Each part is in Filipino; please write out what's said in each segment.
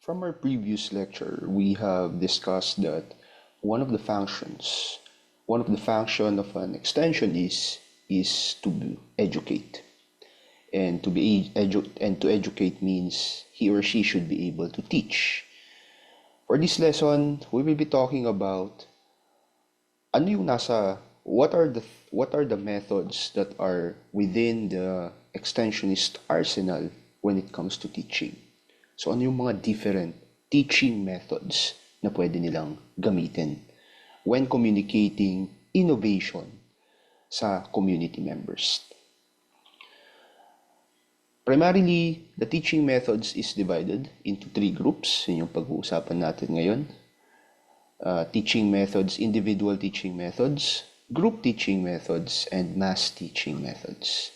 From our previous lecture, we have discussed that one of the functions, one of the function of an extension is to educate. And to educate means he or she should be able to teach. For this lesson, we will be talking about ano yung nasa what are the methods that are within the extensionist arsenal when it comes to teaching. So ano yung mga different teaching methods na pwede nilang gamitin when communicating innovation sa community members. Primarily, the teaching methods is divided into three groups. Yun yung pag-uusapan natin ngayon. Teaching methods, individual teaching methods, group teaching methods, and mass teaching methods.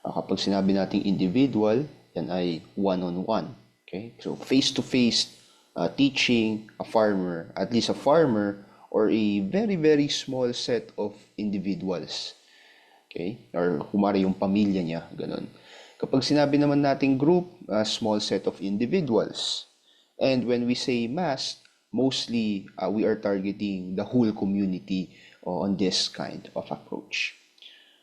Kapag sinabi nating individual, yan ay one-on-one. Okay? So, face-to-face teaching a farmer, at least a farmer, or a very, very small set of individuals. Okay? Or kumari yung pamilya niya, ganun. Kapag sinabi naman nating group, a small set of individuals. And when we say mass, mostly we are targeting the whole community on this kind of approach.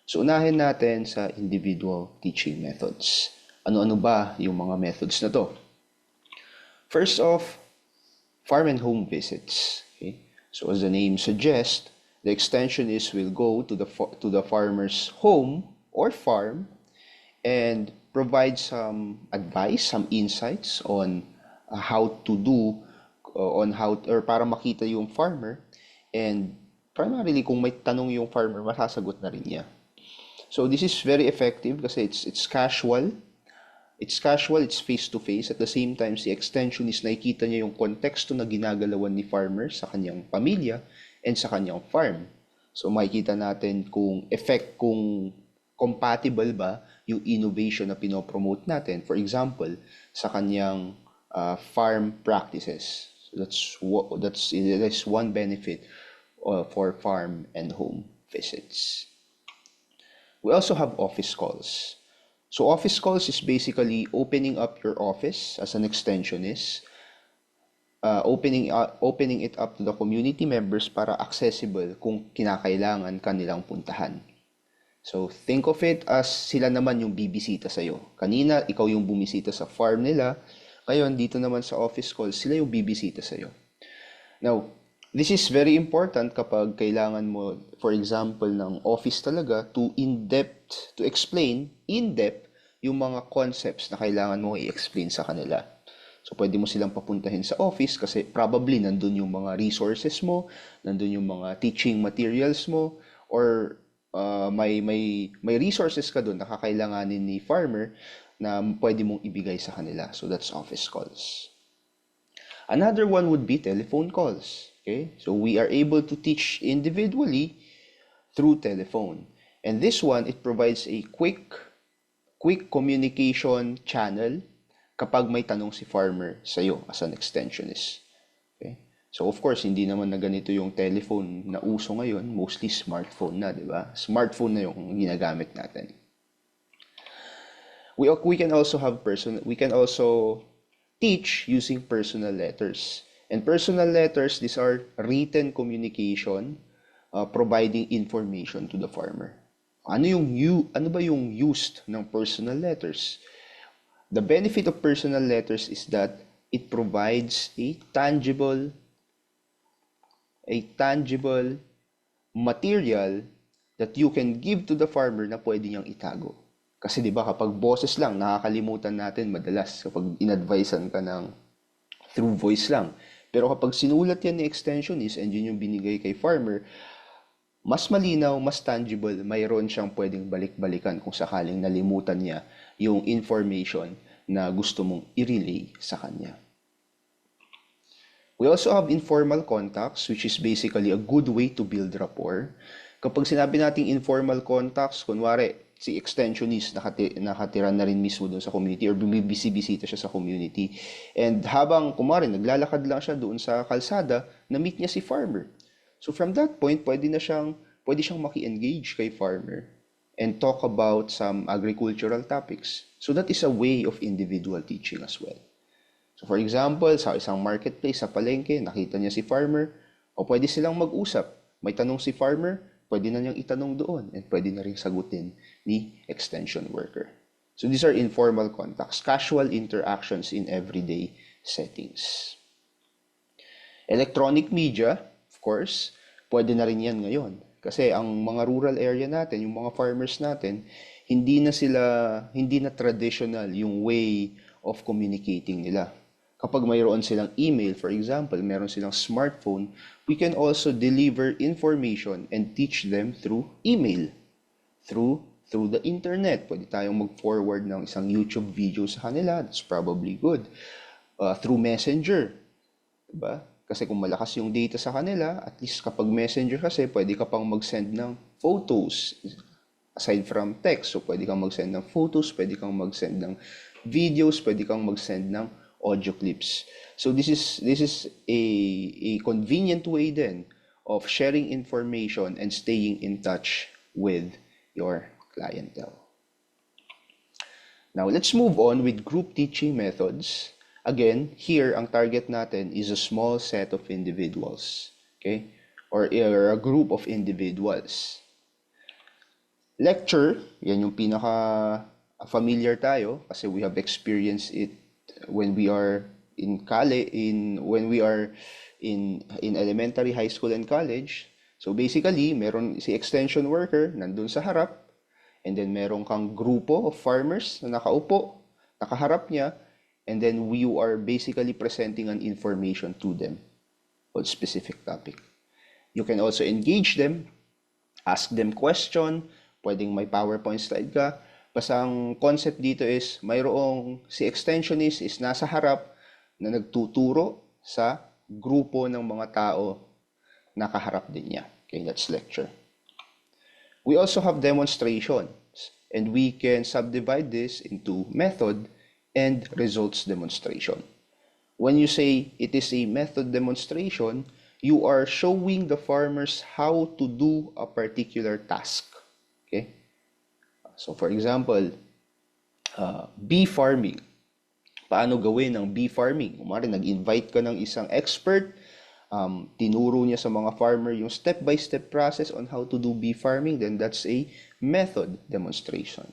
So unahin natin sa individual teaching methods. Ano-ano ba yung mga methods na to? First off, farm and home visits. Okay? So as the name suggests, the extensionist will go to the farmer's home or farm and provide some advice, some insights on how to do, or para makita yung farmer, and primarily kung may tanong yung farmer, masasagot na rin niya. So this is very effective kasi it's casual, it's face to face. At the same time, si extensionist nakikita niya yung konteksto na ginagalawan ni farmer sa kanyang pamilya and sa kanyang farm. So makikita natin kung compatible ba yung innovation na pinopromote natin. For example, sa kanyang farm practices. So that's one benefit for farm and home visits. We also have office calls. So office calls is basically opening up your office as an extensionist, opening it up to the community members para accessible kung kinakailangan kanilang puntahan. So, think of it as sila naman yung bibisita sa'yo. Kanina, ikaw yung bumisita sa farm nila. Ngayon, dito naman sa office call, sila yung bibisita sa'yo. Now, this is very important kapag kailangan mo, for example, ng office talaga to explain in-depth yung mga concepts na kailangan mo i-explain sa kanila. So, pwede mo silang papuntahin sa office kasi probably nandun yung mga resources mo, nandun yung mga teaching materials mo, or may resources ka doon na kakailanganin ni farmer na pwede mong ibigay sa kanila. So that's office calls. Another one would be telephone calls. Okay? So we are able to teach individually through telephone. And this one, it provides a quick communication channel kapag may tanong si farmer sa'yo as an extensionist. Okay? So of course, hindi naman na ganito yung telephone na uso ngayon, mostly smartphone na, di ba? Smartphone na yung ginagamit natin. We can also teach using personal letters. And personal letters, these are written communication providing information to the farmer. Ano ba yung used ng personal letters? The benefit of personal letters is that it provides a tangible material that you can give to the farmer na pwede niyang itago. Kasi 'di ba kapag boses lang, nakakalimutan natin madalas kapag in-advisean ka ng through voice lang. Pero kapag sinulat yan ni extensionist and yun yung binigay kay farmer, mas malinaw, mas tangible, mayroon siyang pwedeng balik-balikan kung sakaling nalimutan niya yung information na gusto mong i-relay sa kanya. We also have informal contacts, which is basically a good way to build rapport. Kapag sinabi nating informal contacts, kunwari, si extensionist nakatira na rin mismo doon sa community or bumibisi-bisita siya sa community. And habang kumari, naglalakad lang siya doon sa kalsada, na-meet niya si farmer. So from that point, pwede siyang maki-engage kay farmer and talk about some agricultural topics. So that is a way of individual teaching as well. So for example, sa isang marketplace, sa palengke, nakita niya si farmer, o pwede silang mag-usap. May tanong si farmer, pwede na niyang itanong doon, and pwede na rin sagutin ni extension worker. So these are informal contacts, casual interactions in everyday settings. Electronic media, of course, pwede na rin yan ngayon. Kasi ang mga rural area natin, yung mga farmers natin, hindi na traditional yung way of communicating nila. Kapag mayroon silang email, for example, meron silang smartphone, we can also deliver information and teach them through email, through the internet. Pwede tayong mag-forward ng isang YouTube video sa kanila. That's probably good. Through Messenger. Diba? Kasi kung malakas yung data sa kanila, at least kapag Messenger kasi, pwede ka pang mag-send ng photos aside from text. So, pwede kang mag-send ng photos, pwede kang mag-send ng videos, pwede kang mag-send ng audio clips. So, this is a convenient way then of sharing information and staying in touch with your clientele. Now, let's move on with group teaching methods. Again, here, ang target natin is a small set of individuals, okay? Or a group of individuals. Lecture, yan yung pinaka-familiar tayo kasi we have experienced it when we are in elementary, high school, and college. So basically, meron si extension worker nandun sa harap, and then meron kang grupo of farmers na nakaupo, nakaharap niya, and then you are basically presenting an information to them on specific topic. You can also engage them, ask them question, pwedeng may PowerPoint slide ka. Basta ang concept dito is mayroong si extensionist is nasa harap na nagtuturo sa grupo ng mga tao na kaharap din niya. Okay, that's lecture. We also have demonstrations, and we can subdivide this into method and results demonstration. When you say it is a method demonstration, you are showing the farmers how to do a particular task. Okay? So for example, bee farming. Paano gawin ang bee farming? Kumari, nag-invite ka ng isang expert, tinuro niya sa mga farmer yung step-by-step process on how to do bee farming, then that's a method demonstration.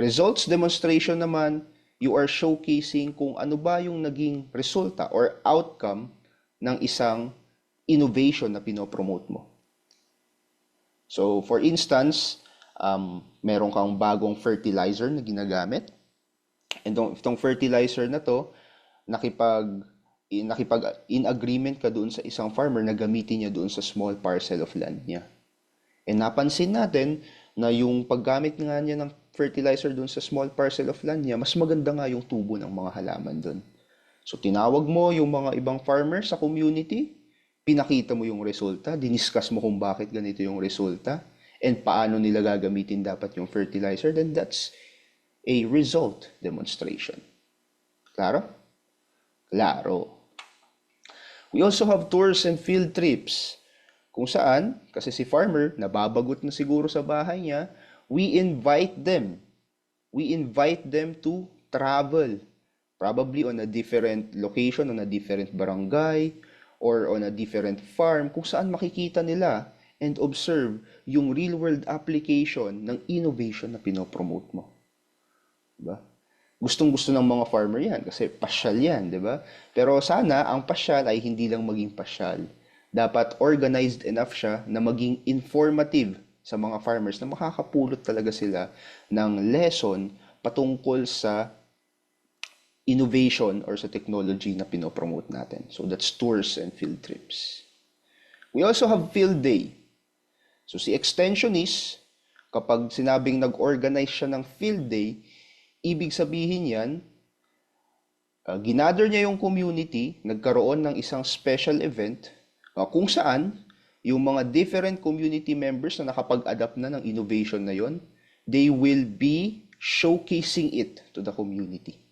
Results demonstration naman, you are showcasing kung ano ba yung naging resulta or outcome ng isang innovation na pinopromote mo. So for instance, meron kang bagong fertilizer na ginagamit. And itong fertilizer na to, in agreement ka doon sa isang farmer na gamitin niya doon sa small parcel of land niya. And napansin natin na yung paggamit nga niya ng fertilizer doon sa small parcel of land niya, mas maganda nga yung tubo ng mga halaman doon. So tinawag mo yung mga ibang farmers sa community, pinakita mo yung resulta, diniscuss mo kung bakit ganito yung resulta, and paano nila gagamitin dapat yung fertilizer, then that's a result demonstration. Klaro? Klaro. We also have tours and field trips. Kung saan, kasi si farmer, nababagot na siguro sa bahay niya, we invite them to travel. Probably on a different location, on a different barangay, or on a different farm, kung saan makikita nila and observe yung real-world application ng innovation na pinopromote mo. Diba? Gustong-gusto ng mga farmer yan kasi pasyal yan, diba? Pero sana ang pasyal ay hindi lang maging pasyal. Dapat organized enough siya na maging informative sa mga farmers na makakapulot talaga sila ng lesson patungkol sa innovation or sa technology na pinopromote natin. So that's tours and field trips. We also have field day. So si extensionist, kapag sinabing nag-organize siya ng field day, ibig sabihin yan, ginather niya yung community, nagkaroon ng isang special event, kung saan yung mga different community members na nakapag-adapt na ng innovation na yon, they will be showcasing it to the community.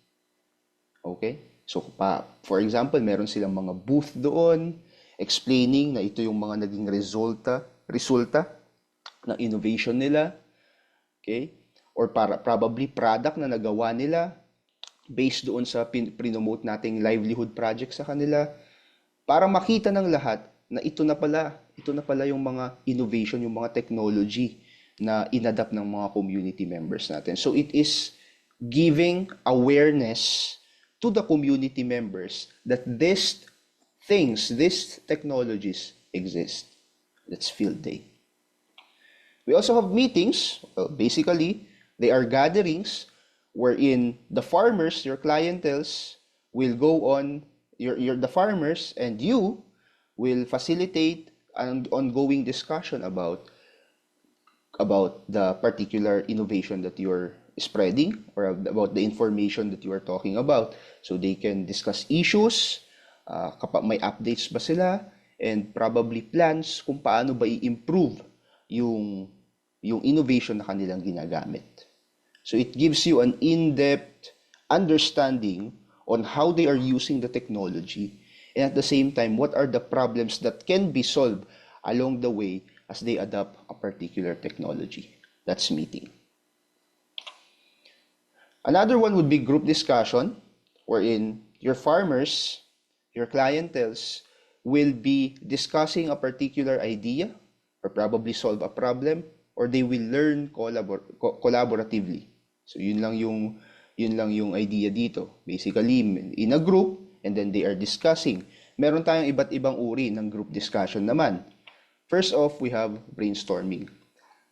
Okay? So, for example, meron silang mga booth doon, explaining na ito yung mga naging resulta ng innovation nila. Okay? Or probably product na nagawa nila. based doon sa prinomote nating livelihood project sa kanila, para makita ng lahat na ito na pala yung mga innovation, yung mga technology na inadapt ng mga community members natin. So it is giving awareness to the community members that these things, these technologies exist. That's field day. We also have meetings. Well, basically, they are gatherings wherein the farmers, your clienteles, will go on, the farmers and you will facilitate an ongoing discussion about the particular innovation that you're spreading or about the information that you are talking about. So they can discuss issues, kapag may updates ba sila, and probably plans kung paano ba i-improve yung innovation na kanilang ginagamit. So it gives you an in-depth understanding on how they are using the technology, and at the same time, what are the problems that can be solved along the way as they adopt a particular technology. That's meeting. Another one would be group discussion, wherein your farmers, your clienteles, will be discussing a particular idea or probably solve a problem, or they will learn collaboratively. So yun lang yung idea dito. Basically, in a group, and then they are discussing. Meron tayong iba't ibang uri ng group discussion naman. First off, we have brainstorming.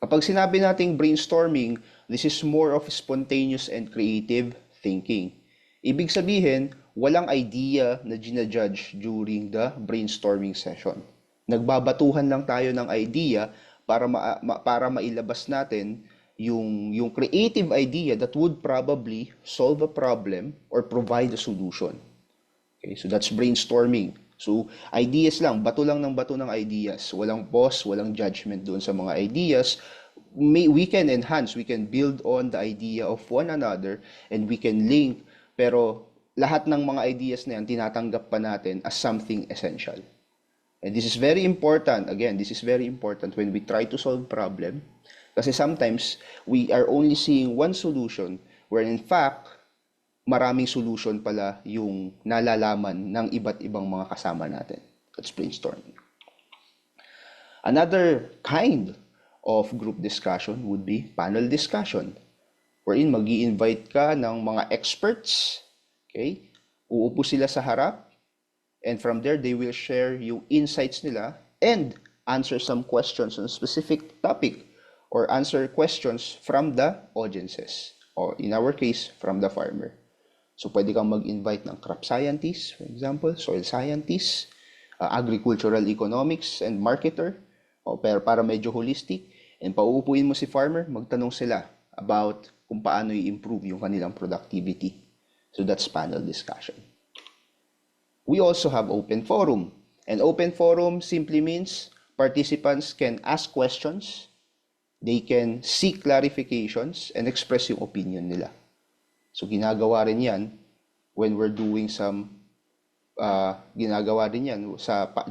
Kapag sinabi nating brainstorming, this is more of spontaneous and creative thinking. Ibig sabihin, walang idea na ginajudge during the brainstorming session. Nagbabatuhan lang tayo ng idea para mailabas natin yung creative idea that would probably solve a problem or provide a solution. Okay, so that's brainstorming. So, ideas lang, bato lang ng ideas. Walang pause, walang judgment doon sa mga ideas. We can enhance, we can build on the idea of one another, and we can link, pero lahat ng mga ideas na yan, tinatanggap pa natin as something essential. And this is very important, again, this is very important when we try to solve problem, kasi sometimes, we are only seeing one solution, where in fact, maraming solution pala yung nalalaman ng iba't ibang mga kasama natin. That's brainstorming. Another kind of group discussion would be panel discussion, wherein mag-i-invite ka ng mga experts, okay? Uupo sila sa harap, and from there, they will share yung insights nila and answer some questions on a specific topic or answer questions from the audiences, or in our case, from the farmer. So, pwede kang mag-invite ng crop scientists, for example, soil scientists, agricultural economics and marketer, pero para medyo holistic, and pauupuin mo si farmer, magtanong sila about kung paano i-improve yung kanilang productivity. So, that's panel discussion. We also have open forum. And open forum simply means participants can ask questions, they can seek clarifications, and express yung opinion nila. So, ginagawa rin yan when we're doing ginagawa rin yan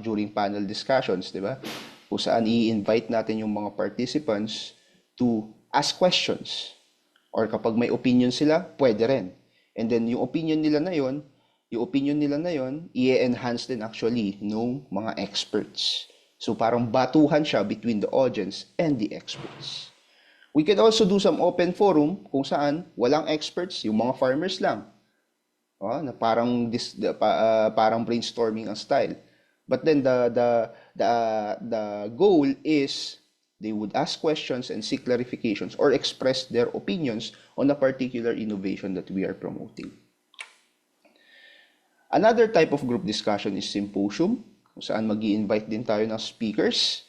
during panel discussions, di ba? Kung saan i-invite natin yung mga participants to ask questions. Or kapag may opinion sila, pwede rin. And then, yung opinion nila na yon, i-enhance din actually nung mga experts. So, parang batuhan siya between the audience and the experts. We can also do some open forum kung saan walang experts, yung mga farmers lang. Na parang brainstorming ang style. But then the goal is they would ask questions and seek clarifications or express their opinions on a particular innovation that we are promoting. Another type of group discussion is symposium, kung saan mag-i-invite din tayo ng speakers.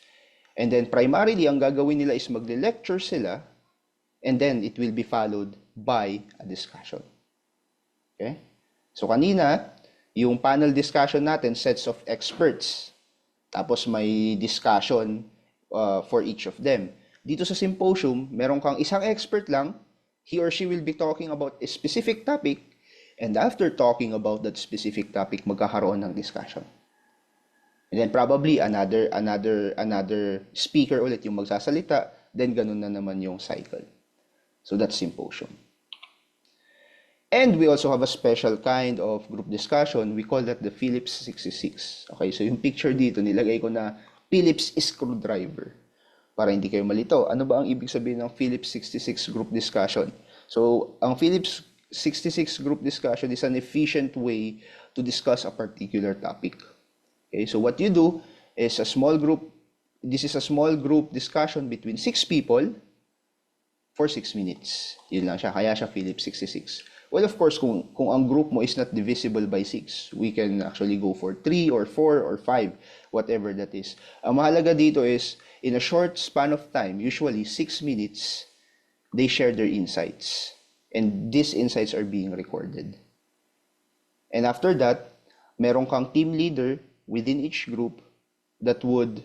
And then primarily, ang gagawin nila is magle-lecture sila, and then it will be followed by a discussion. Okay? So kanina, yung panel discussion natin, sets of experts. Tapos may discussion for each of them. Dito sa symposium, meron kang isang expert lang, he or she will be talking about a specific topic, and after talking about that specific topic, magkakaroon ng discussion. And then probably another speaker ulit yung magsasalita, then ganun na naman yung cycle. So that's symposium. And we also have a special kind of group discussion. We call that the Phillips 66. Okay, so yung picture dito, nilagay ko na Phillips screwdriver. Para hindi kayo malito. Ano ba ang ibig sabihin ng Phillips 66 group discussion? So, ang Phillips 66 group discussion is an efficient way to discuss a particular topic. Okay, so what you do is a small group, this is a small group discussion between 6 people for 6 minutes. Yun lang siya, kaya siya Phillips 66. Well, of course, kung ang group mo is not divisible by 6, we can actually go for 3 or 4 or 5, whatever that is. Ang mahalaga dito is, in a short span of time, usually 6 minutes, they share their insights. And these insights are being recorded. And after that, meron kang team leader within each group that would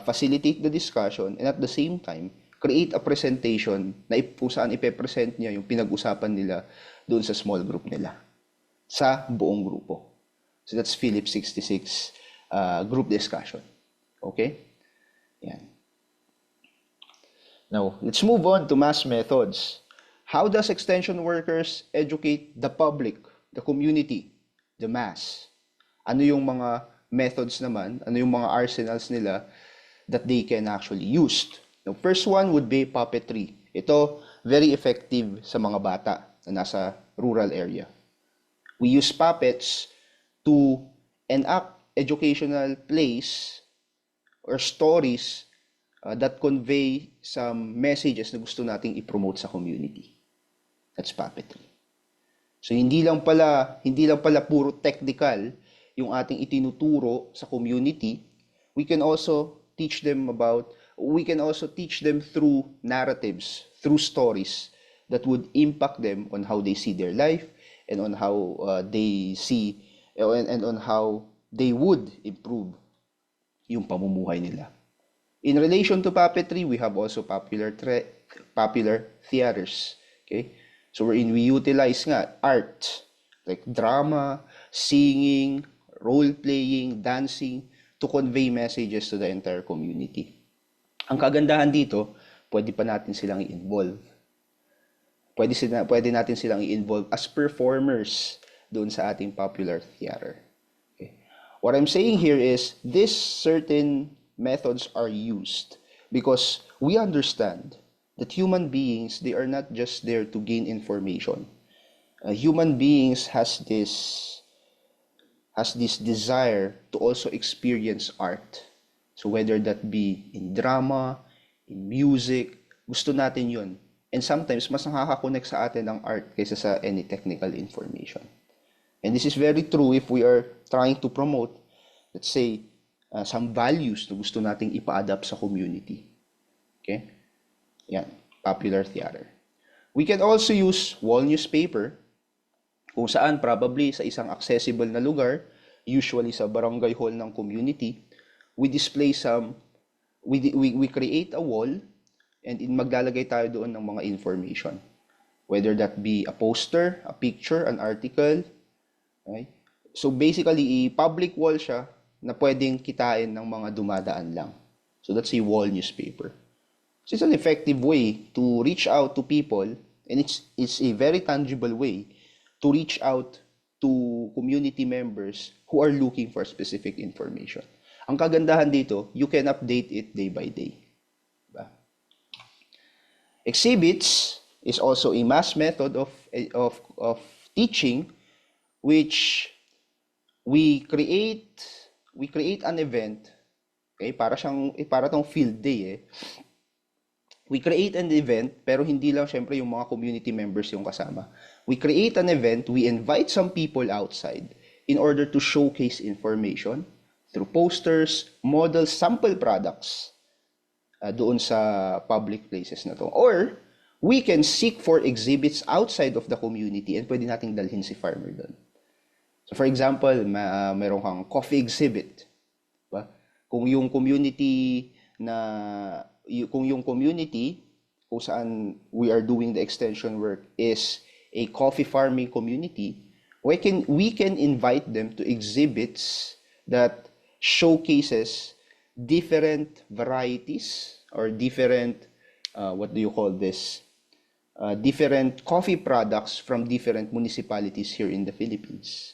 facilitate the discussion and at the same time, create a presentation na kung saan ipepresent niya yung pinag-usapan nila doon sa small group nila, sa buong grupo. So that's Phillips 66 group discussion. Okay? Yan. Now, let's move on to mass methods. How does extension workers educate the public, the community, the mass? Ano yung mga methods naman, ano yung mga arsenals nila that they can actually use? The first one would be puppetry. Ito, very effective sa mga bata na nasa rural area. We use puppets to enact educational plays or stories that convey some messages na gusto nating i-promote sa community. That's puppetry. So hindi lang pala puro technical yung ating itinuturo sa community. We can also teach them through narratives, through stories that would impact them on how they see their life and on how they see and on how they would improve yung pamumuhay nila. In relation to puppetry, we have also popular theaters. Okay? So wherein we utilize art, like drama, singing, role-playing, dancing, to convey messages to the entire community. Ang kagandahan dito, pwede pa natin silang i-involve. Pwede natin silang i-involve as performers doon sa ating popular theater. Okay. What I'm saying here is, these certain methods are used because we understand that human beings, they are not just there to gain information. Human beings has this desire to also experience art. So whether that be in drama, in music, gusto natin yun. And sometimes, mas nakaka-connect sa atin ang art kaysa sa any technical information. And this is very true if we are trying to promote, let's say, some values na gusto nating ipa-adapt sa community. Okay? Yan, popular theater. We can also use wall newspaper, kung saan probably sa isang accessible na lugar, usually sa barangay hall ng community, we display we create a wall and maglalagay tayo doon ng mga information. Whether that be a poster, a picture, an article. Okay? So basically, public wall siya na pwedeng kitain ng mga dumadaan lang. So that's a wall newspaper. So it's an effective way to reach out to people, and it's a very tangible way to reach out to community members who are looking for specific information. Ang kagandahan dito, you can update it day by day. Diba? Exhibits is also a mass method of teaching, which we create an event, okay? Para tong field day eh. We create an event, pero hindi lang syempre yung mga community members yung kasama. We create an event, we invite some people outside in order to showcase information through posters, models, sample products doon sa public places na to. Or, we can seek for exhibits outside of the community and pwede nating dalhin si farmer doon. So for example, meron kang coffee exhibit. Diba? Kung yung community kung saan we are doing the extension work is a coffee farming community, we can invite them to exhibits that showcases different varieties or different different coffee products from different municipalities here in the Philippines.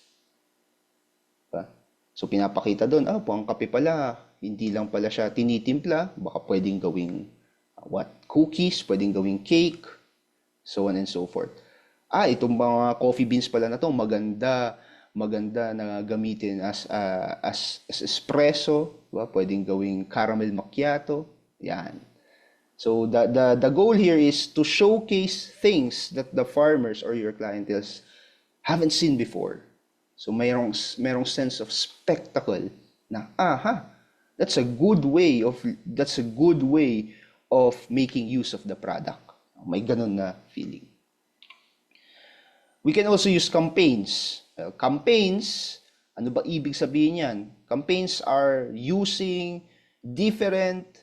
Diba? So pinapakita doon, po ang kape pala, hindi lang pala siya tinitimpla, baka pwedeng gawing cookies, pwedeng gawing cake, so on and so forth. Itong mga coffee beans pala na to, maganda na gamitin as espresso, diba? Pwedeng gawing caramel macchiato, yan. So the goal here is to showcase things that the farmers or your clientele haven't seen before. So mayroong sense of spectacle na that's a good way of making use of the product. May ganun na feeling. We can also use campaigns. Campaigns, ano ba ibig sabihin yan? Campaigns are using different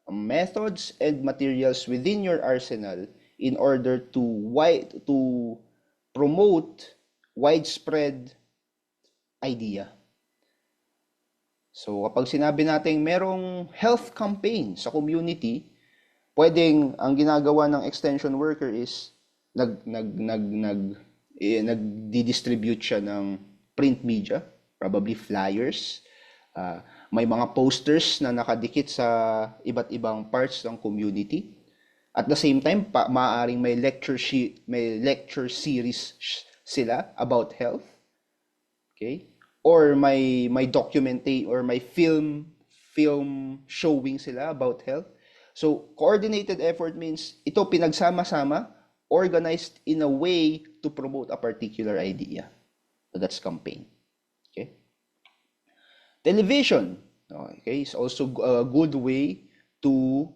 methods and materials within your arsenal in order to promote widespread idea. So kapag sinabi natin merong health campaign sa community, pwedeng ang ginagawa ng extension worker is nagdi-distribute siya ng print media, probably flyers, may mga posters na nakadikit sa iba't ibang parts ng community. At the same time, maaaring may lecture series sila about health. Okay? Or may documentation or may film showing sila about health. So, coordinated effort means ito pinagsama-sama, organized in a way to promote a particular idea. So, that's campaign. Okay? Television, okay, is also a good way to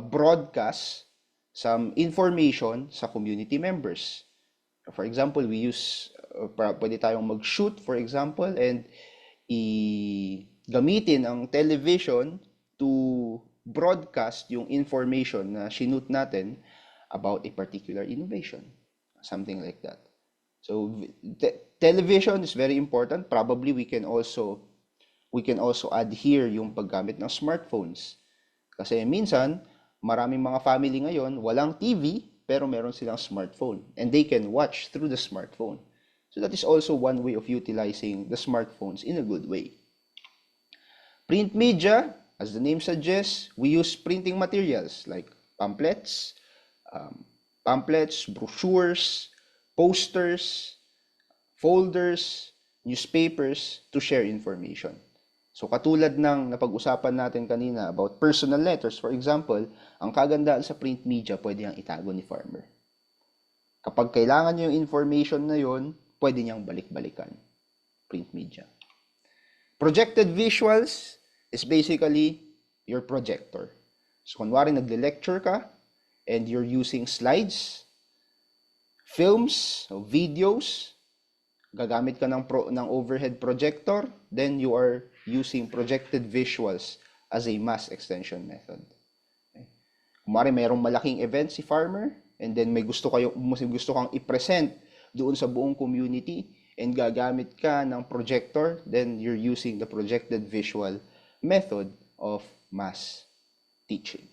broadcast some information sa community members. For example, we use, pwede tayong mag-shoot, for example, and gamitin ang television to broadcast yung information na sinute natin about a particular innovation. Something like that. So, television is very important. Probably we can also add here yung paggamit ng smartphones. Kasi minsan, maraming mga family ngayon, walang TV, pero meron silang smartphone. And they can watch through the smartphone. So that is also one way of utilizing the smartphones in a good way. Print media, as the name suggests, we use printing materials like pamphlets, brochures, posters, folders, newspapers to share information. So katulad ng napag-usapan natin kanina about personal letters, for example, ang kagandaan sa print media, pwede niyang itago ni farmer. Kapag kailangan niyo yung information na yon, pwede niyang balik-balikan. Print media. Projected visuals is basically your projector. So kunwari nagle-lecture ka and you're using slides, films, videos, gagamit ka ng overhead projector, then you are using projected visuals as a mass extension method. Okay. Kumari mayroong malaking event si farmer, and then may gusto kang i-present doon sa buong community, and gagamit ka ng projector, then you're using the projected visual method of mass teaching.